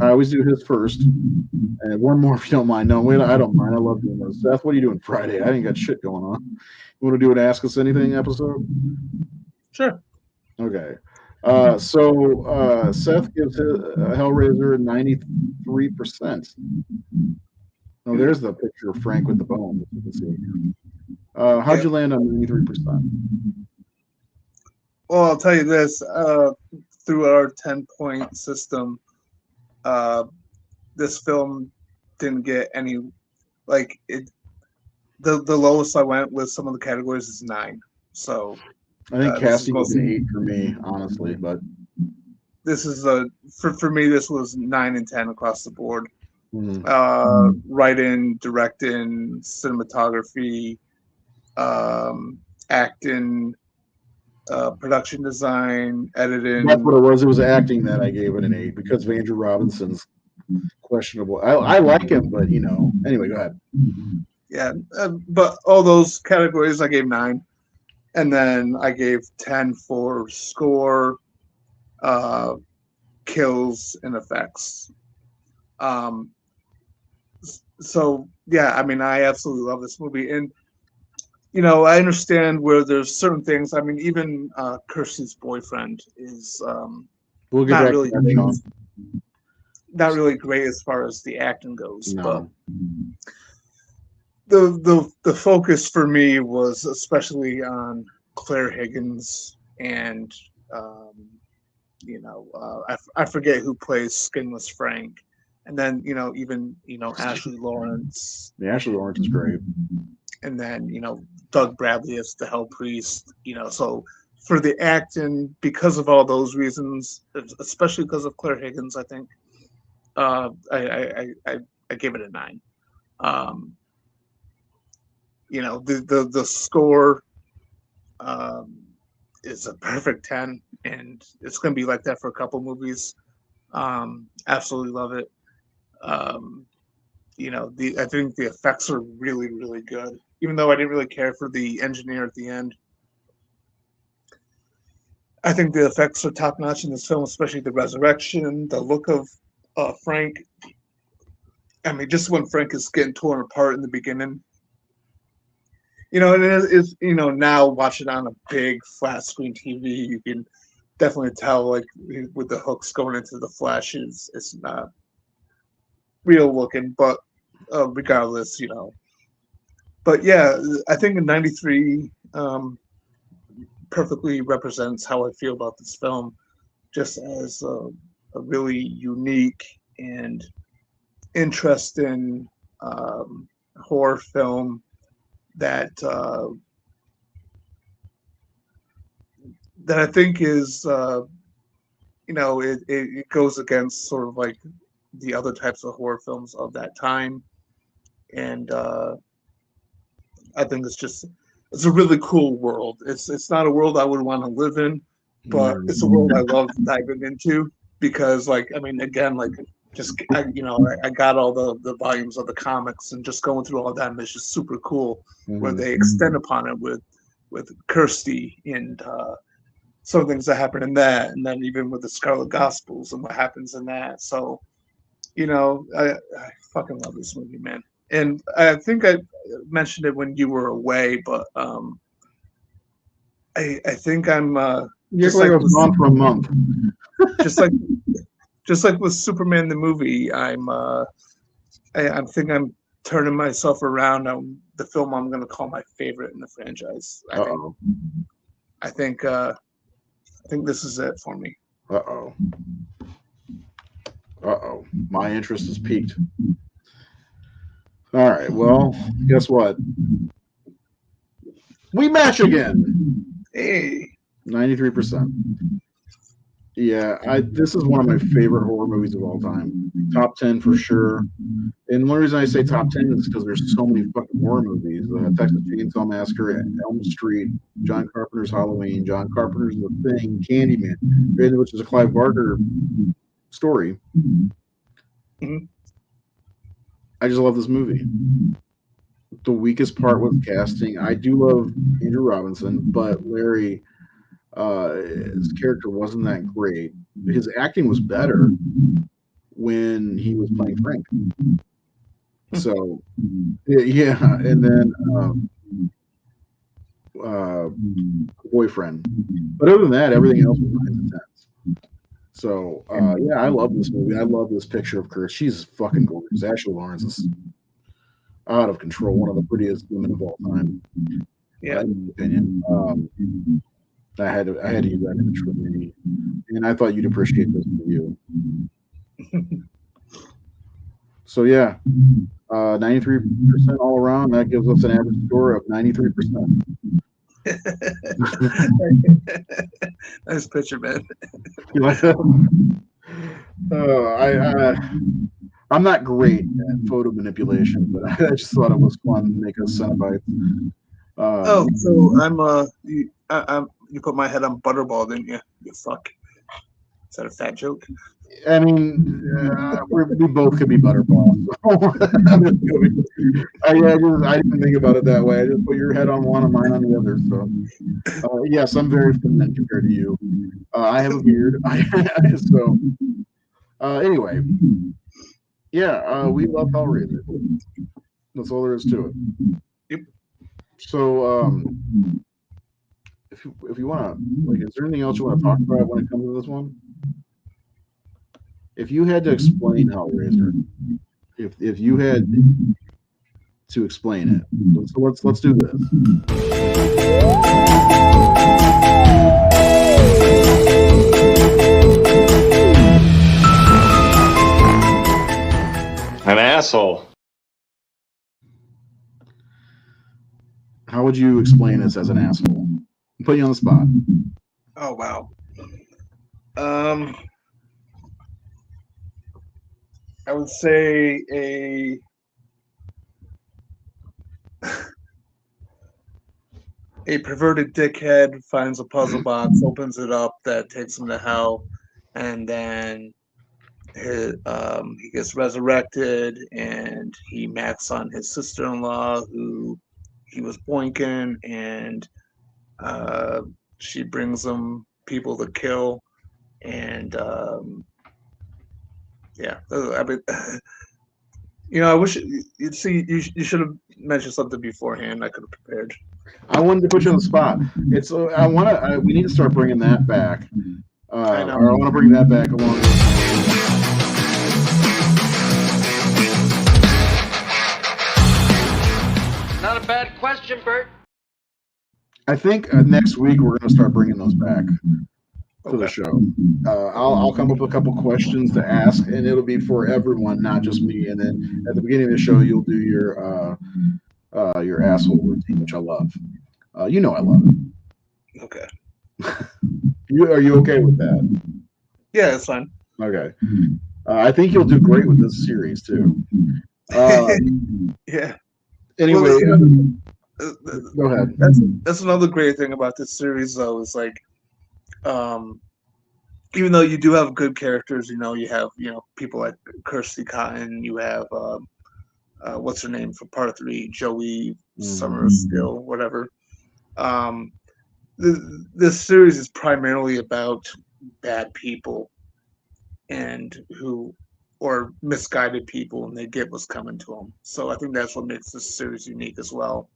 I always do his first, and one more if you don't mind. No, wait, I don't mind. I love doing those. Seth, what are you doing Friday? I ain't got shit going on. You want to do an Ask Us Anything episode? Sure. Okay. Seth gives Hellraiser 93%. Oh, there's the picture of Frank with the bone, as you can see. How'd Yeah. you land on 93%? Well, I'll tell you this. Through our 10-point system, uh, this film didn't get any like it. The lowest I went with some of the categories is 9. So I think this is Cassie was an mostly 8 for me, honestly, but this is a for me this was 9 and 10 across the board. mm, Writing, directing, cinematography, acting, production design, that's what editing. it was. It was acting that I gave it an 8 because of Andrew Robinson's questionable. I like him, but Anyway, go ahead. Yeah, but all those categories I gave 9, and then I gave 10 for score, uh, kills, and effects. Um, so yeah, I mean, I absolutely love this movie, and I understand where there's certain things. I mean, even Kirsty's boyfriend is We'll get not back to really that, great. Sean. Not really great as far as the acting goes, but No. the focus for me was especially on Claire Higgins and um, I forget who plays Skinless Frank, and then even Ashley Lawrence, The Ashley Lawrence is great. and then Doug Bradley as the Hell Priest. So for the acting, because of all those reasons, especially because of Claire Higgins, I think I gave it a 9. Um, the score um, is a perfect 10, and it's going to be like that for a couple movies. Absolutely love it. Um, I think the effects are really, really good. Even though I didn't really care for the engineer at the end, I think the effects are top notch in this film, especially the resurrection, the look of Frank. I mean, just when Frank is getting torn apart in the beginning, and it is, now watch it on a big flat screen TV, you can definitely tell, like, with the hooks going into the flesh, it's not real looking, but regardless, But yeah, I think in '93 perfectly represents how I feel about this film, just as a really unique and interesting horror film that I think is it goes against sort of like the other types of horror films of that time, and I think it's a really cool world. It's not a world I would want to live in, but No. it's a world I love diving into because, like, I mean, again, like, just I got all the volumes of the comics and just going through all that, and it's just super cool where Mhm. they extend upon it with Kirsty and some things that happen in that, and then even with the Scarlet Gospels and what happens in that. So I fucking love this movie, man. And I think I mentioned it when you were away, but I think I'm You act like I was gone for a month. just like with Superman the movie. I think I'm turning myself around on the film I'm going to call my favorite in the franchise. I think this is it for me. My interest is piqued. All right. Well, guess what? We match again. Hey. 93%. Yeah, this is one of my favorite horror movies of all time. Top 10 for sure. And one reason I say top 10 is because there's so many fucking horror movies. Texas Chainsaw Massacre, Elm Street, John Carpenter's Halloween, John Carpenter's The Thing, Candyman, which is a Clive Barker story. Mm-hmm. I just love this movie. The weakest part was casting. I do love Andrew Robinson, but Larry, his character wasn't that great. His acting was better when he was playing Frank. So, yeah, and then boyfriend. But other than that, everything else was nice and tense. So, yeah, I love this movie. I love this picture of Kurt. She's fucking gorgeous. Ashley Lawrence is out of control. One of the prettiest women of all time, Yeah. in my opinion. I had to use that image for me, and I thought you'd appreciate this review. So yeah, 93% all around. That gives us an average score of 93%. Nice picture, man. You like that? I'm not great at photo manipulation, but I just thought it was fun to make us Cenobites. So I'm you put my head on Butterball, didn't you? You fuck. Is that a fat joke? I mean, we both could be Butterball. I didn't think about it that way. I just put your head on one and mine on the other. So, yes, I'm very feminine compared to you. I have a beard. So, anyway, yeah, we love Hellraiser. That's all there is to it. Yep. So, if you want to, like, is there anything else you want to talk about when it comes to this one? If you had to explain Hellraiser, if you had to explain it, so let's do this. An asshole. How would you explain this as an asshole? I'm putting you on the spot. Oh wow. I would say a perverted dickhead finds a puzzle box, opens it up, that takes him to hell, and then he gets resurrected, and he macks on his sister-in-law, who he was boinking, and she brings him people to kill, and yeah, I mean, I wish you'd see. You should have mentioned something beforehand. I could have prepared. I wanted to put you on the spot. It's I want to. We need to start bringing that back. I want to bring that back along. Not a bad question, Bert. I think next week we're going to start bringing those back to the show. I'll come up with a couple questions to ask, and it'll be for everyone, not just me. And then at the beginning of the show, you'll do your asshole routine, which I love. I love it. Okay. Are you okay with that? Yeah, that's fine. Okay. I think you'll do great with this series too. Yeah. Anyway, go ahead. That's another great thing about this series, though, is like, even though you do have good characters, you have people like Kirsty Cotton, you have what's her name for part 3, Joey Summerskill, whatever. This series is primarily about bad people or misguided people, and they get what's coming to them. So I think that's what makes this series unique as well.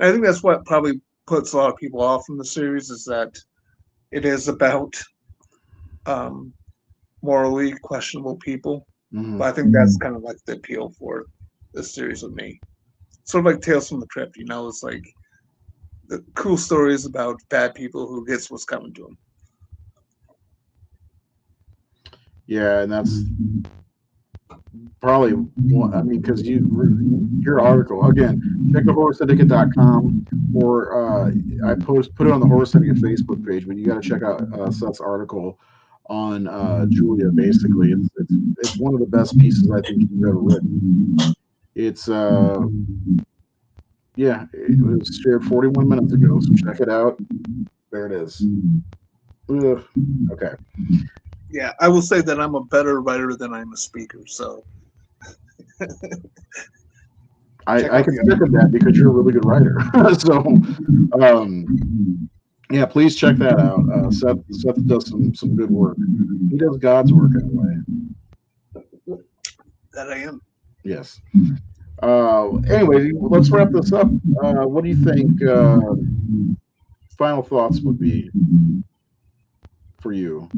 And I think that's what probably puts a lot of people off from the series is that it is about morally questionable people. Mhm. But I think that's kind of like the appeal for this series with me. Sort of like Tales from the Crypt, it's like the cool stories about bad people who gets what's coming to them. Yeah, and that's probably one. I mean, because your article again, check the horrorsyndicate.com, or I put it on the Horror Syndicate Facebook page, but you got to check out Seth's article on Julia. Basically, it's one of the best pieces I think you've ever written. It's yeah, it was shared 41 minutes ago, so check it out. There it is. Ugh. Okay. Yeah, I will say that I'm a better writer than I'm a speaker. So I can second that because you're a really good writer. So, yeah, please check that out. Seth does some good work. He does God's work anyway. that I am. Yes. Anyway, let's wrap this up. What do you think? Final thoughts would be for you.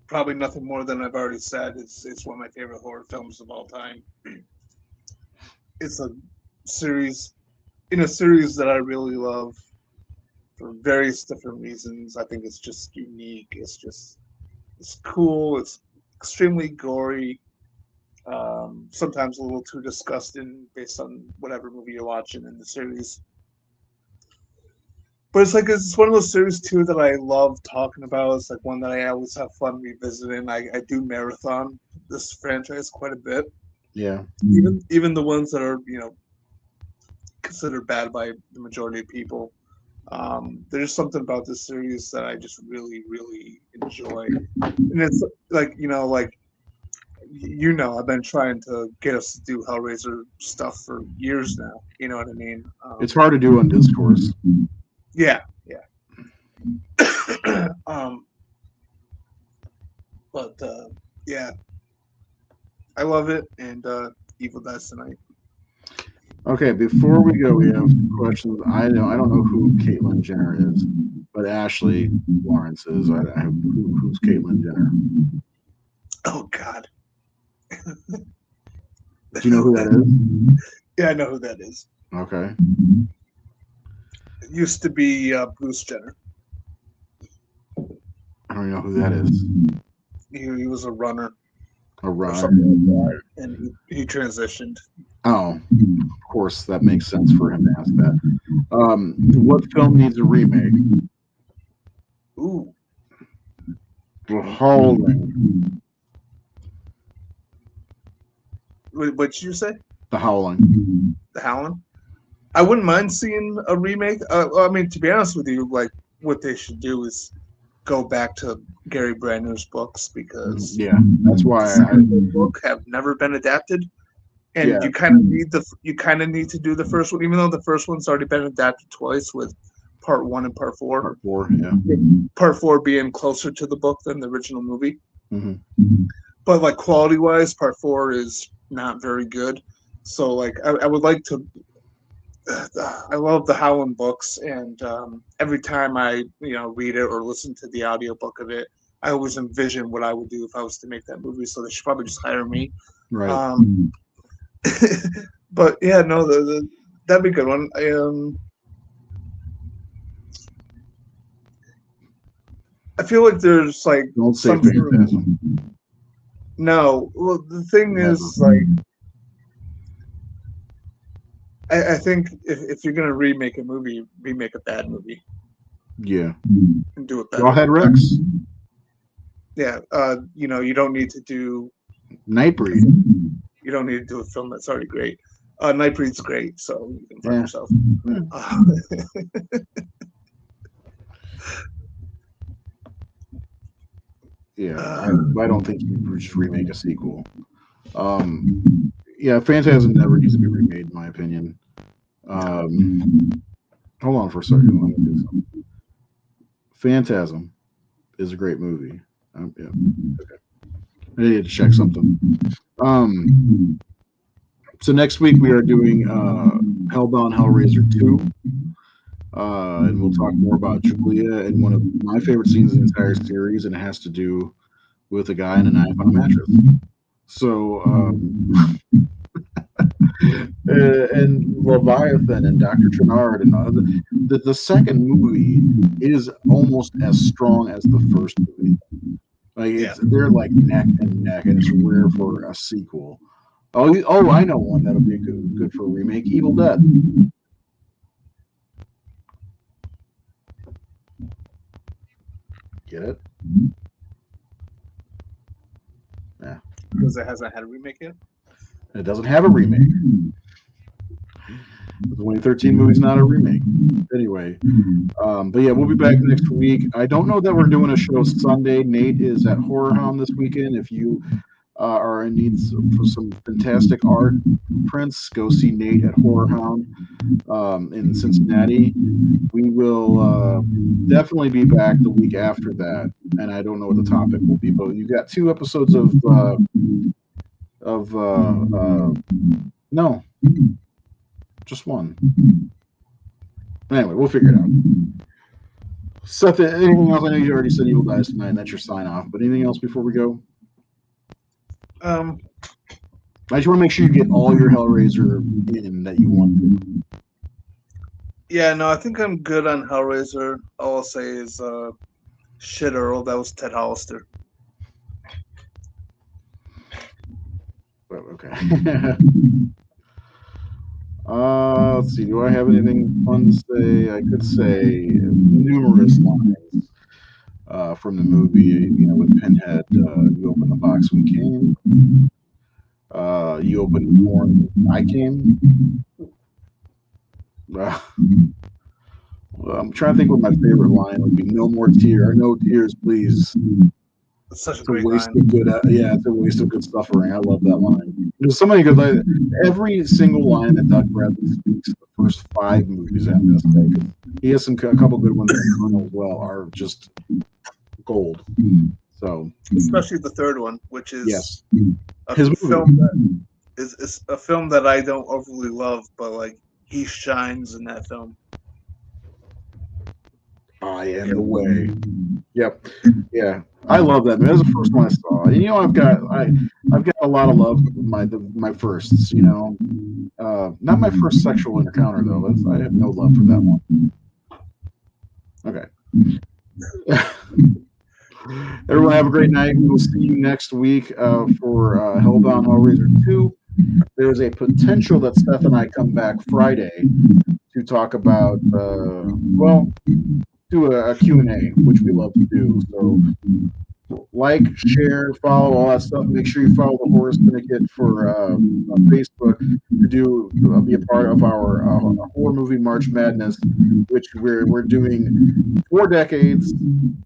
Probably nothing more than I've already said. It's one of my favorite horror films of all time. It's a series that I really love for various different reasons. I think it's just unique. It's cool. It's extremely gory. Sometimes a little too disgusting based on whatever movie you're watching in the series. But it's one of those series too that I love talking about. It's like one that I always have fun revisiting. I do marathon this franchise quite a bit. Yeah. Even the ones that are considered bad by the majority of people. There's something about this series that I just really really enjoy, and it's like I've been trying to get us to do Hellraiser stuff for years now. You know what I mean? It's hard to do on Discourse. Yeah. But yeah, I love it, and Evil Dies Tonight. Okay, before we go, we have questions. I don't know who Caitlyn Jenner is, but Ashley Lawrence is. Who's Caitlyn Jenner? Oh God. Do you know who that is? Yeah, I know who that is. Okay. It used to be Bruce Jenner. I don't know who that is. He was a runner. A runner. Or something like that, and he transitioned. Oh, of course, that makes sense for him to ask that. What film needs a remake? Ooh. The Howling. What did you say? The Howling. The Howling? I wouldn't mind seeing a remake. I mean, to be honest with you, like what they should do is go back to Gary Brandner's books because that's why the book have never been adapted, and you kind of need to do the first one, even though the first one's already been adapted twice with part 1 and part 4. Part 4, yeah. Part 4 being closer to the book than the original movie. Mm-hmm. But like quality wise, part 4 is not very good. So like I would like to. I love the Howland books, and every time I read it or listen to the audiobook of it, I always envision what I would do if I was to make that movie. So they should probably just hire me. Right. But yeah, no, that'd be a good one. I feel like there's like Don't say Phantasm. No, well the thing is like. I think if you're gonna remake a movie, remake a bad movie. Yeah. And do it better. Rawhead Rex. Yeah. You don't need to do Nightbreed. You don't need to do a film that's already great. Nightbreed's great, so you can find yourself. I don't think you could just remake a sequel. Yeah, Phantasm never needs to be remade, in my opinion. Hold on for a second. Let me do something. Phantasm is a great movie. Okay. I need to check something. So next week we are doing Hellbound Hellraiser 2. And we'll talk more about Julia and one of my favorite scenes in the entire series, and it has to do with a guy and a knife on a mattress. So, and Leviathan and Dr. Trinard and the second movie is almost as strong as the first movie. Like they're like neck and neck, and it's rare for a sequel. Oh, I know one that'll be good for a remake: Evil Dead. Get it? Yeah. Because it hasn't had a remake yet. It doesn't have a remake. The 2013 movie's not a remake. Anyway, but yeah, we'll be back next week. I don't know that we're doing a show Sunday. Nate is at Horror Hound this weekend. If you are in need for some fantastic art prints, go see Nate at Horror Hound in Cincinnati. We will definitely be back the week after that, and I don't know what the topic will be, but you got 2 episodes of no, just 1. Anyway, we'll figure it out. Seth, anything else? I know you already said Evil Dies Tonight, and that's your sign off. But anything else before we go? I just want to make sure you get all your Hellraiser in that you want to. Yeah, no, I think I'm good on Hellraiser. All I'll say is shit Earl, that was Ted Hollister. Well, okay. Let's see. Do I have anything fun to say? I could say numerous lines from the movie. You know, with Pinhead, you open the box, we came. You open the horn, I came. Well, I'm trying to think what my favorite line would be. No more no tears, please. It's such a It's great a waste line. of good. It's a waste of good suffering. I love that line. There's so many good lines. Every single line that Doug Bradley speaks the first 5 movies at this day. He has a couple good ones as well. Are just gold. So especially the third one, which is his film that is a film that I don't overly love, but like he shines in that film. I Am the Way. Yep. Yeah. I love that. That was the first one I saw. And you know, I've got a lot of love for my firsts, you know. Not my first sexual encounter though. I have no love for that one. Okay. Everyone have a great night. We will see you next week for Hellbound Hellraiser 2. There's a potential that Seth and I come back Friday to talk about do a Q&A, which we love to do. So like, share, follow, all that stuff. Make sure you follow the Horror Syndicate for on Facebook to be a part of our horror movie March Madness, which we're doing 4 decades,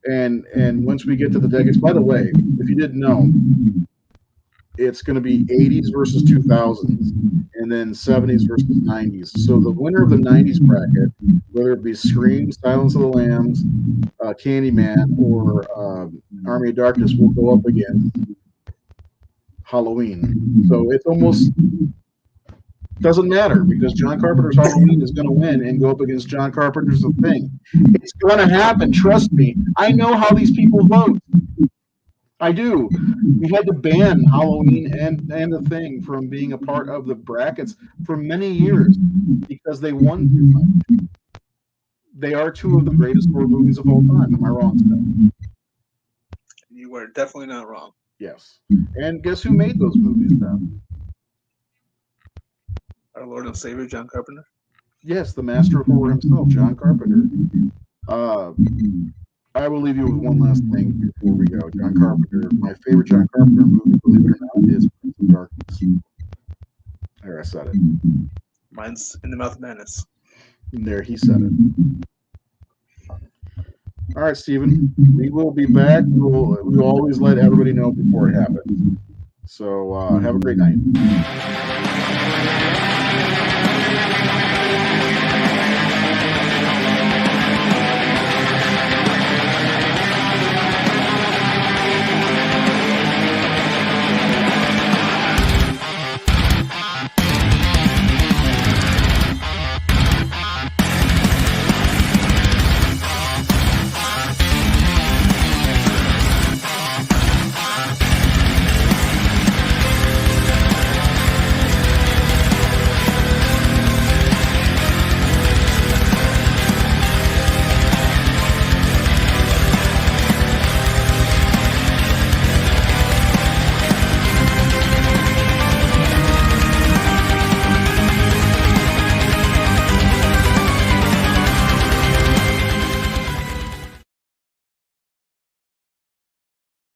and once we get to the decades. By the way, if you didn't know, it's going to be 80s versus 2000s, and then 70s versus 90s. So the winner of the 90s bracket, whether it be Scream, Silence of the Lambs, Candyman, or Army of Darkness, will go up against Halloween. So it's almost doesn't matter because John Carpenter's Halloween is going to win and go up against John Carpenter's The Thing. It's going to happen. Trust me. I know how these people vote. I do. We had to ban Halloween and The Thing from being a part of the brackets for many years because they won too much. They are 2 of the greatest horror movies of all time. Am I wrong, Steph? You were definitely not wrong. Yes. And guess who made those movies then? Our Lord and Savior, John Carpenter? Yes, the master of horror himself, John Carpenter. I will leave you with one last thing before we go. John Carpenter, my favorite John Carpenter movie, believe it or not, is Prince of Darkness. There, I said it. Mine's In the Mouth of Madness. And there, he said it. All right, Stephen, we will be back. We'll always let everybody know before it happens. So have a great night.